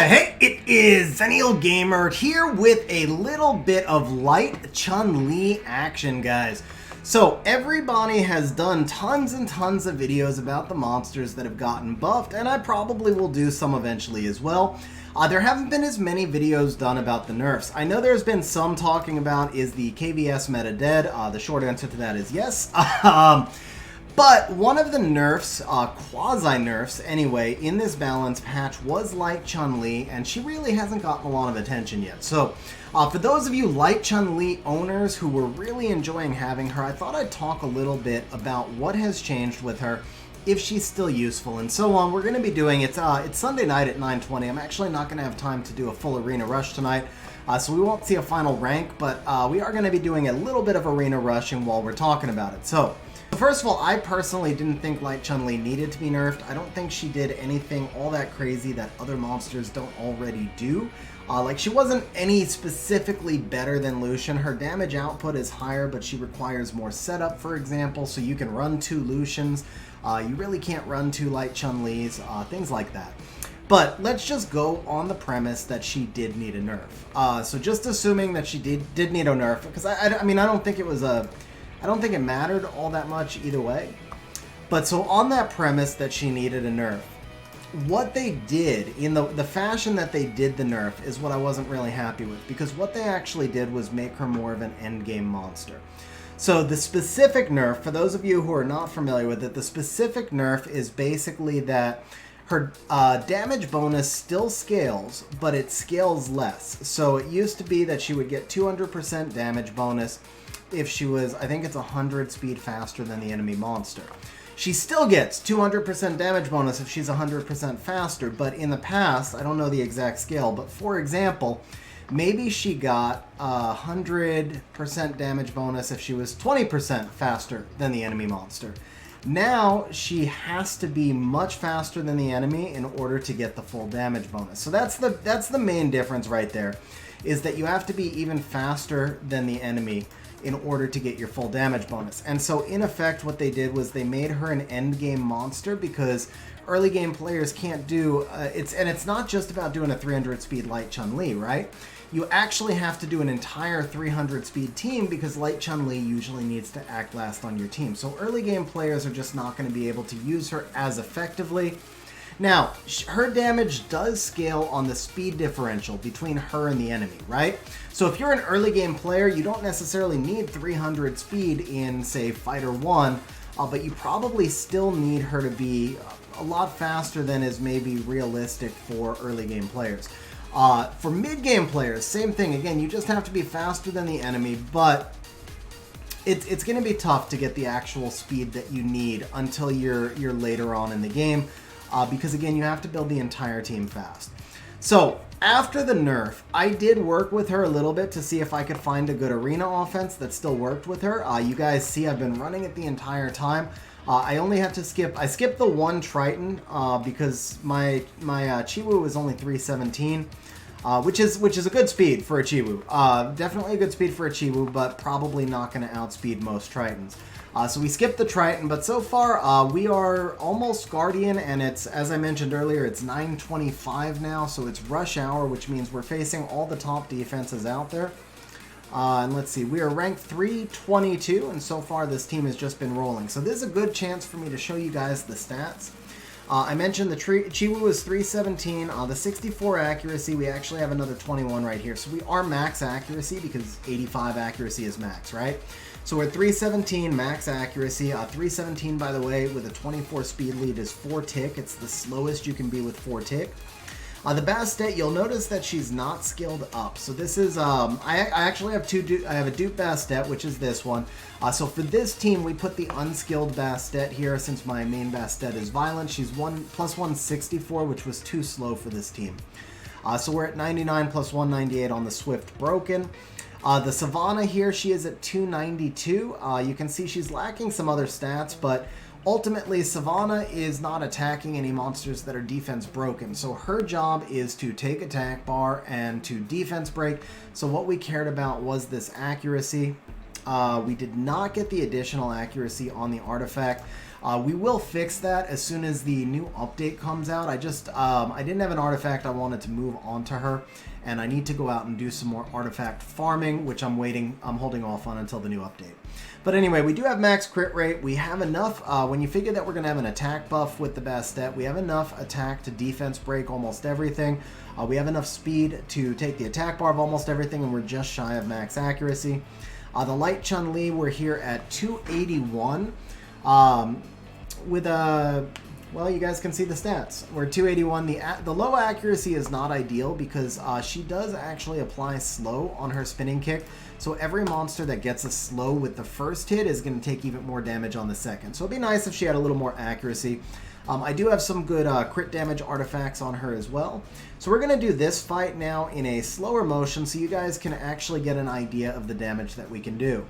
Hey, it is Xennial Gamer here with a little bit of light Chun Li action, guys. So everybody has done tons and tons of videos about the monsters that have gotten buffed, and I probably will do some eventually as well. There haven't been as many videos done about the nerfs. I know there's been some talking about, is the KVS meta dead? The short answer to that is yes. But one of the nerfs, quasi-nerfs anyway, in this balance patch was Light Chun Li, and she really hasn't gotten a lot of attention yet. So, for those of you Light Chun Li owners who were really enjoying having her, I thought I'd talk a little bit about what has changed with her, if she's still useful, and so on. We're going to be doing it, it's Sunday night at 9:20. I'm actually not going to have time to do a full arena rush tonight, so we won't see a final rank, but we are going to be doing a little bit of arena rushing while we're talking about it. So, first of all, I personally didn't think Light Chun Li needed to be nerfed. I don't think she did anything all that crazy that other monsters don't already do. Like, she wasn't any specifically better than Lucian. Her damage output is higher, but she requires more setup, for example, so you can run 2 Lucians. You really can't run 2 Light Chun Li's, things like that. But let's just go on the premise that she did need a nerf. So just assuming that she did need a nerf, because I mean, I don't think it mattered all that much either way. But so on that premise that she needed a nerf, what they did, in the fashion that they did the nerf, is what I wasn't really happy with. Because what they actually did was make her more of an endgame monster. So the specific nerf, for those of you who are not familiar with it, the specific nerf is basically that her damage bonus still scales, but it scales less. So it used to be that she would get 200% damage bonus if she was, I think it's 100 speed faster than the enemy monster. She still gets 200% damage bonus if she's 100% faster, but in the past, I don't know the exact scale, but for example, maybe she got 100% damage bonus if she was 20% faster than the enemy monster. Now, she has to be much faster than the enemy in order to get the full damage bonus. So that's the main difference right there, is that you have to be even faster than the enemy in order to get your full damage bonus. And so in effect what they did was they made her an end game monster, because early game players can't do it's not just about doing a 300 speed Light Chun Li, right? You actually have to do an entire 300 speed team, because Light Chun Li usually needs to act last on your team. So early game players are just not going to be able to use her as effectively. Now, her damage does scale on the speed differential between her and the enemy, right? So if you're an early game player, you don't necessarily need 300 speed in, say, Fighter 1, but you probably still need her to be a lot faster than is maybe realistic for early game players. For mid game players, same thing. Again, you just have to be faster than the enemy, but it's going to be tough to get the actual speed that you need until you're later on in the game. Because again, you have to build the entire team fast. So after the nerf, I did work with her a little bit to see if I could find a good arena offense that still worked with her. You guys see I've been running it the entire time. I only had to I skipped the 1 Triton because my Chiwu is only 317. Which is a good speed for a Chiwu. Definitely a good speed for a Chiwu, but probably not going to outspeed most Tritons. So we skipped the Triton, but so far we are almost Guardian, and it's, as I mentioned earlier, it's 9:25 now, so it's rush hour, which means we're facing all the top defenses out there. And let's see, we are ranked 322, and so far this team has just been rolling. So this is a good chance for me to show you guys the stats. I mentioned the Chiwu is 317, the 64 accuracy, we actually have another 21 right here. So we are max accuracy, because 85 accuracy is max, right? So we're at 317 max accuracy. 317, by the way, with a 24 speed lead is 4 tick. It's the slowest you can be with 4 tick. The Bastet, you'll notice that she's not skilled up. So this is, I actually have I have a dupe Bastet, which is this one. So for this team, we put the unskilled Bastet here, since my main Bastet is violent. She's plus 164, which was too slow for this team. So we're at 99 plus 198 on the Swift Broken. The Savannah here, she is at 292. You can see she's lacking some other stats, but ultimately Savannah is not attacking any monsters that are defense broken. So her job is to take attack bar and to defense break. So what we cared about was this accuracy. We did not get the additional accuracy on the artifact. We will fix that as soon as the new update comes out. I didn't have an artifact I wanted to move onto her, and I need to go out and do some more artifact farming, which I'm holding off on until the new update. But anyway, we do have max crit rate. We have enough, when you figure that we're going to have an attack buff with the Bastet, we have enough attack to defense break almost everything. We have enough speed to take the attack bar of almost everything, and we're just shy of max accuracy. The light Chun Li, we're here at 281. With a, well, you guys can see the stats. We're 281. The low accuracy is not ideal because she does actually apply slow on her spinning kick. So every monster that gets a slow with the first hit is going to take even more damage on the second. So it'd be nice if she had a little more accuracy. I do have some good crit damage artifacts on her as well. So we're going to do this fight now in a slower motion so you guys can actually get an idea of the damage that we can do.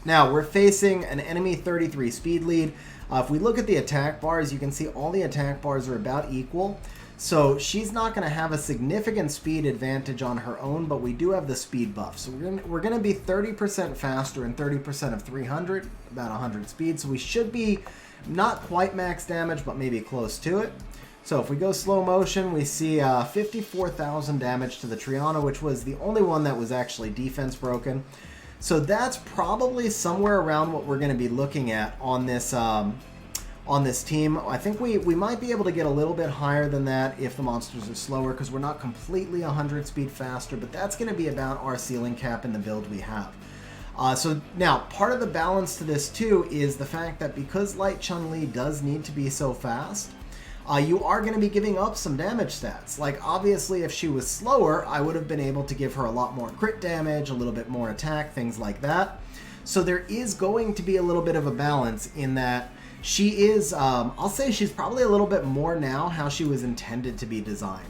Now, we're facing an enemy 33 speed lead. If we look at the attack bars, you can see all the attack bars are about equal. So she's not going to have a significant speed advantage on her own, but we do have the speed buff. So we're going to be 30% faster and 30% of 300, about 100 speed. So we should be not quite max damage, but maybe close to it. So if we go slow motion, we see 54,000 damage to the Triana, which was the only one that was actually defense broken. So that's probably somewhere around what we're going to be looking at on this team. I think we might be able to get a little bit higher than that if the monsters are slower, because we're not completely 100 speed faster, but that's going to be about our ceiling cap in the build we have. So now, part of the balance to this too is the fact that because Light Chun Li does need to be so fast, you are going to be giving up some damage stats. Like, obviously, if she was slower, I would have been able to give her a lot more crit damage, a little bit more attack, things like that. So there is going to be a little bit of a balance in that she is, I'll say she's probably a little bit more now how she was intended to be designed.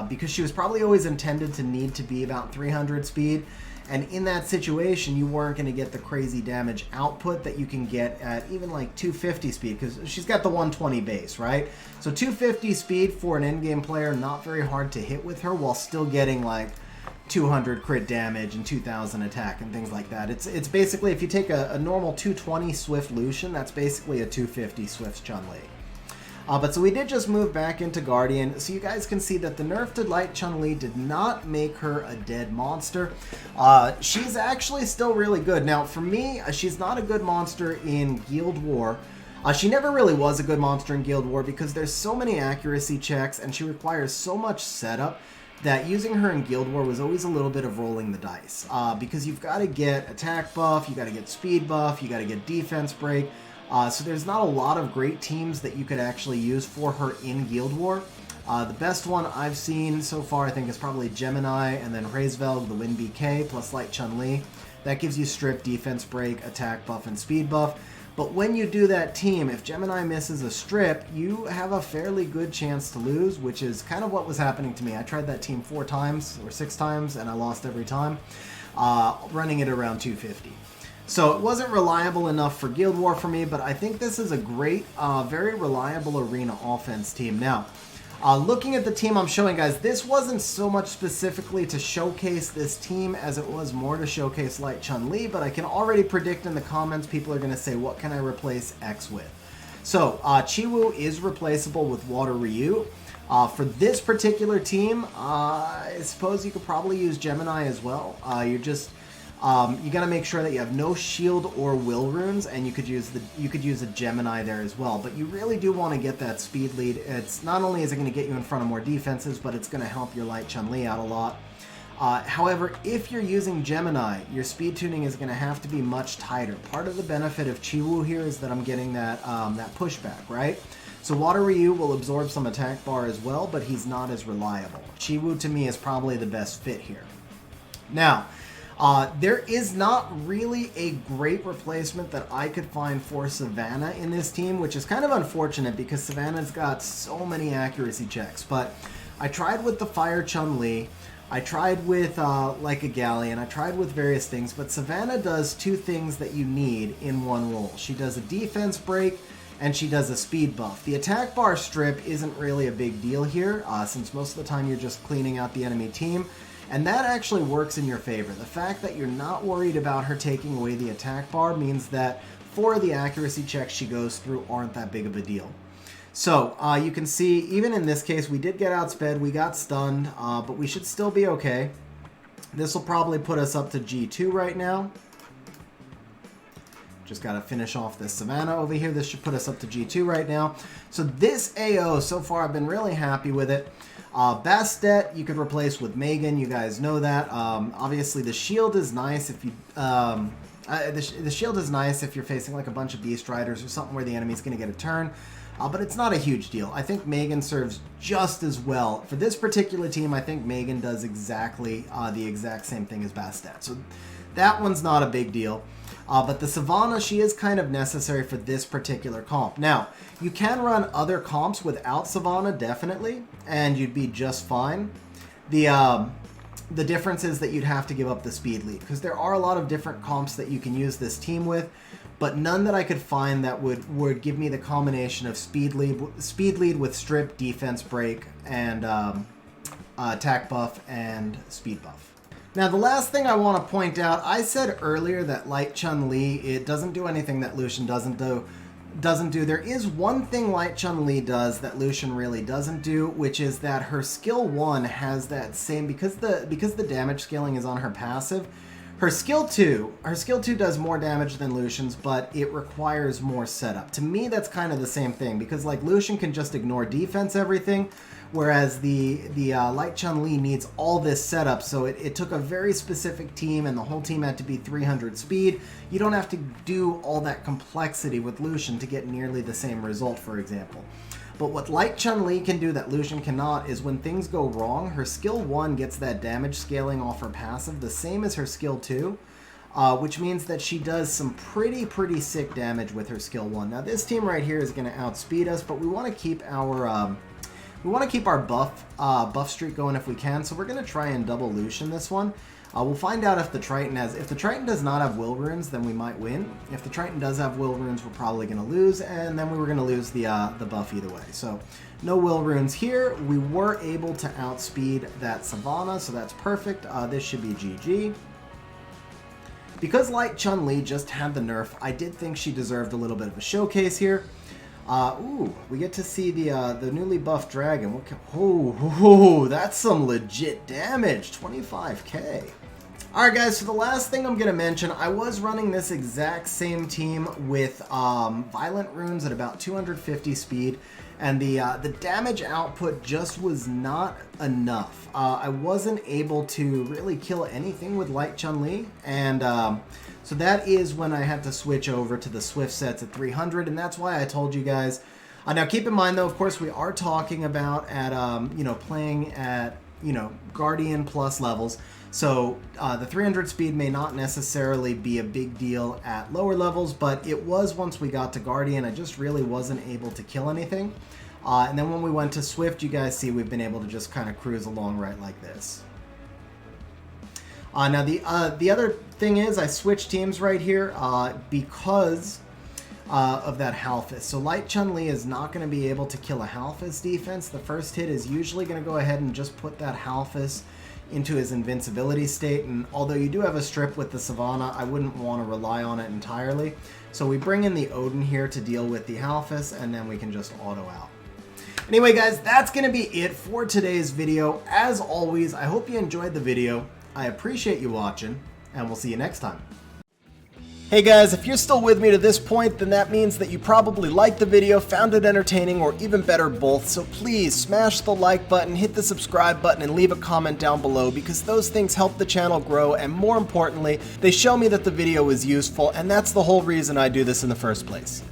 Because she was probably always intended to need to be about 300 speed. And in that situation, you weren't going to get the crazy damage output that you can get at even like 250 speed, because she's got the 120 base, right? So 250 speed for an endgame player, not very hard to hit with her, while still getting like 200 crit damage and 2000 attack and things like that. It's basically, if you take a normal 220 Swift Lucian, that's basically a 250 Swift Chun Li. But so we did just move back into Guardian, so you guys can see that the nerf to Light Chun Li did not make her a dead monster. She's actually still really good. Now, for me, she's not a good monster in Guild War. She never really was a good monster in Guild War because there's so many accuracy checks and she requires so much setup that using her in Guild War was always a little bit of rolling the dice. Because you've got to get attack buff, you got to get speed buff, you got to get defense break. So there's not a lot of great teams that you could actually use for her in Guild War. The best one I've seen so far, I think, is probably Gemini and then Hraesvelg, the Win BK, plus Light Chun Li. That gives you strip, defense break, attack buff, and speed buff. But when you do that team, if Gemini misses a strip, you have a fairly good chance to lose, which is kind of what was happening to me. I tried that team 4 times or 6 times, and I lost every time, running it around 250. So it wasn't reliable enough for Guild War for me, but I think this is a great, very reliable arena offense team. Now, looking at the team I'm showing, guys, this wasn't so much specifically to showcase this team as it was more to showcase Light Chun Li, but I can already predict in the comments people are going to say, what can I replace X with? So, Chiwu is replaceable with Water Ryu. For this particular team, I suppose you could probably use Gemini as well. You got to make sure that you have no shield or will runes, and you could use a Gemini there as well. But you really do want to get that speed lead. It's not only is it going to get you in front of more defenses, but it's going to help your Light Chun Li out a lot. However, if you're using Gemini, your speed tuning is going to have to be much tighter. Part of the benefit of Chiwu here is that I'm getting that pushback, right? So Water Ryu will absorb some attack bar as well, but he's not as reliable. Chiwu to me is probably the best fit here. Now, there is not really a great replacement that I could find for Savannah in this team, which is kind of unfortunate because Savannah's got so many accuracy checks. But I tried with the Fire Chun Li, I tried with like a Galleon, I tried with various things, but Savannah does 2 things that you need in one role. She does a defense break and she does a speed buff. The attack bar strip isn't really a big deal here, since most of the time you're just cleaning out the enemy team. And that actually works in your favor. The fact that you're not worried about her taking away the attack bar means that therefore the accuracy checks she goes through aren't that big of a deal. So you can see, even in this case, we did get outsped, we got stunned, but we should still be okay. This will probably put us up to G2 right now. Just got to finish off this Savannah over here. This should put us up to G2 right now. So this AO, so far, I've been really happy with it. Bastet, you could replace with Megan. You guys know that. Obviously, the shield is nice if you... the shield is nice if you're facing like a bunch of Beast Riders or something where the enemy's going to get a turn. But it's not a huge deal. I think Megan serves just as well. For this particular team, I think Megan does exactly the exact same thing as Bastet. So that one's not a big deal. But the Savannah, she is kind of necessary for this particular comp. Now, you can run other comps without Savannah, definitely, and you'd be just fine. The difference is that you'd have to give up the speed lead, because there are a lot of different comps that you can use this team with, but none that I could find that would give me the combination of speed lead with strip, defense break, and attack buff and speed buff. Now, the last thing I want to point out, I said earlier that Light Chun Li, it doesn't do anything that Lucian doesn't do. There is one thing Light Chun Li does that Lucian really doesn't do, which is that her skill 1 has that same, because the damage scaling is on her passive. Her skill 2 does more damage than Lucian's, but it requires more setup. To me, that's kind of the same thing, because like Lucian can just ignore defense everything, whereas the Light Chun Li needs all this setup, so it took a very specific team, and the whole team had to be 300 speed. You don't have to do all that complexity with Lucian to get nearly the same result, for example. But what Light Chun Li can do that Lucian cannot is when things go wrong, her skill 1 gets that damage scaling off her passive, the same as her skill 2, which means that she does some pretty sick damage with her skill 1. Now this team right here is going to outspeed us, but we want to keep our buff streak going if we can, so we're going to try and double Lucian this one. We'll find out if the Triton does not have will runes, then we might win. If the Triton does have will runes, we're probably going to lose, and then we were going to lose the buff either way. So no will runes here. We were able to outspeed that Savannah, so that's perfect. This should be GG. Because Light Chun Li just had the nerf, I did think she deserved a little bit of a showcase here. Ooh, we get to see the newly buffed dragon. Oh, that's some legit damage. 25k. Alright guys, so the last thing I'm going to mention, I was running this exact same team with Violent Runes at about 250 speed, and the damage output just was not enough. I wasn't able to really kill anything with Light Chun Li, and so that is when I had to switch over to the Swift sets at 300, and that's why I told you guys. Now keep in mind though, of course, we are talking about at playing at Guardian plus levels. So the 300 speed may not necessarily be a big deal at lower levels, but it was once we got to Guardian. I just really wasn't able to kill anything. And then when we went to Swift, you guys see we've been able to just kind of cruise along right like this. Now the other thing is I switched teams right here because of that Halfist. So Light Chun Li is not going to be able to kill a Halfist defense. The first hit is usually going to go ahead and just put that Halfist into his invincibility state, and although you do have a strip with the Savannah, I wouldn't want to rely on it entirely. So we bring in the Odin here to deal with the Halfist, and then we can just auto out. Anyway guys, that's going to be it for today's video. As always, I hope you enjoyed the video. I appreciate you watching, and we'll see you next time. Hey guys, if you're still with me to this point, then that means that you probably liked the video, found it entertaining, or even better, both. So please smash the like button, hit the subscribe button, and leave a comment down below, because those things help the channel grow, and more importantly, they show me that the video is useful, and that's the whole reason I do this in the first place.